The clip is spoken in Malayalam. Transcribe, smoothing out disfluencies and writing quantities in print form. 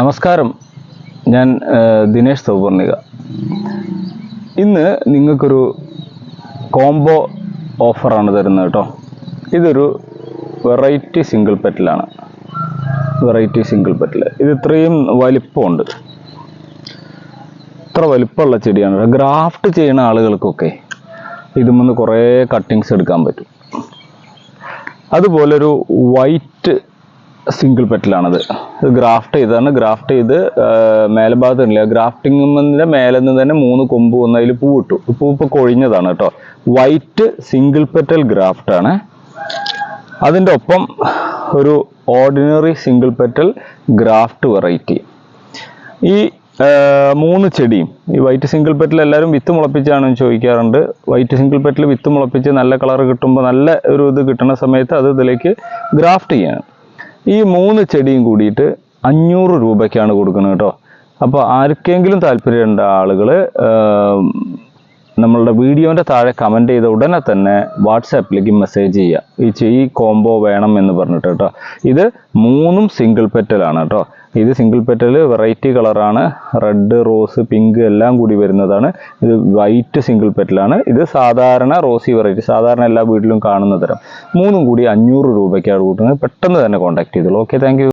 നമസ്കാരം, ഞാൻ ദിനേഷ് സൗവർണിക. ഇന്ന് നിങ്ങൾക്കൊരു കോംബോ ഓഫറാണ് തരുന്നത് കേട്ടോ. ഇതൊരു വെറൈറ്റി സിംഗിൾ പെറ്റലാണ്. ഇത് ഇത്രയും വലിപ്പമുണ്ട്. ഇത്ര വലിപ്പമുള്ള ചെടിയാണ്. ഗ്രാഫ്റ്റ് ചെയ്യുന്ന ആളുകൾക്കൊക്കെ ഇതുമെന്ന് കുറേ കട്ടിങ്സ് എടുക്കാൻ പറ്റും. അതുപോലെ ഒരു വൈറ്റ് സിംഗിൾ പെറ്റലാണത്. ഇത് ഗ്രാഫ്റ്റ് ചെയ്ത് മേലഭാഗത്തില്ല. ഗ്രാഫ്റ്റിങ്ങിൻ്റെ മേലെ നിന്ന് തന്നെ 3 കൊമ്പ് വന്ന് അതിൽ പൂ ഇട്ടു. പൂ ഇപ്പോൾ കൊഴിഞ്ഞതാണ് കേട്ടോ. വൈറ്റ് സിംഗിൾ പെറ്റൽ ഗ്രാഫ്റ്റാണ്. അതിൻ്റെ ഒപ്പം ഒരു ordinary single petal graft variety. ഈ 3 ചെടിയും, ഈ വൈറ്റ് സിംഗിൾ പെറ്റൽ എല്ലാവരും വിത്ത് മുളപ്പിച്ചാണെന്ന് ചോദിക്കാറുണ്ട്. വൈറ്റ് സിംഗിൾ പെറ്റൽ വിത്ത് മുളപ്പിച്ച് നല്ല കളർ കിട്ടുമ്പോൾ, നല്ല ഒരു ഇത് കിട്ടുന്ന സമയത്ത് അത് ഇതിലേക്ക് ഗ്രാഫ്റ്റ് ചെയ്യണം. ഈ 3 ചെടിയും കൂടിയിട്ട് 500 രൂപയ്ക്കാണ് കൊടുക്കുന്നത് കേട്ടോ. അപ്പോൾ ആർക്കെങ്കിലും താല്പര്യമുണ്ട ആളുകൾ നമ്മളുടെ വീഡിയോൻ്റെ താഴെ കമൻറ്റ് ചെയ്ത ഉടനെ തന്നെ വാട്സാപ്പിലേക്ക് മെസ്സേജ് ചെയ്യുക, ഈ കോംബോ വേണം എന്ന് പറഞ്ഞിട്ട് കേട്ടോ. ഇത് 3 സിംഗിൾ പെറ്റലാണ് കേട്ടോ. ഇത് സിംഗിൾ പെറ്റൽ വെറൈറ്റി കളറാണ്. റെഡ്, റോസ്, പിങ്ക് എല്ലാം കൂടി വരുന്നതാണ്. ഇത് വൈറ്റ് സിംഗിൾ പെറ്റലാണ്. ഇത് സാധാരണ റോസി വെറൈറ്റി, സാധാരണ എല്ലാ വീട്ടിലും കാണുന്ന തരം. 3 കൂടി 500 രൂപയ്ക്കാണ് കൂട്ടുന്നത്. പെട്ടെന്ന് തന്നെ കോൺടാക്ട് ചെയ്തോളൂ. Okay, thank you.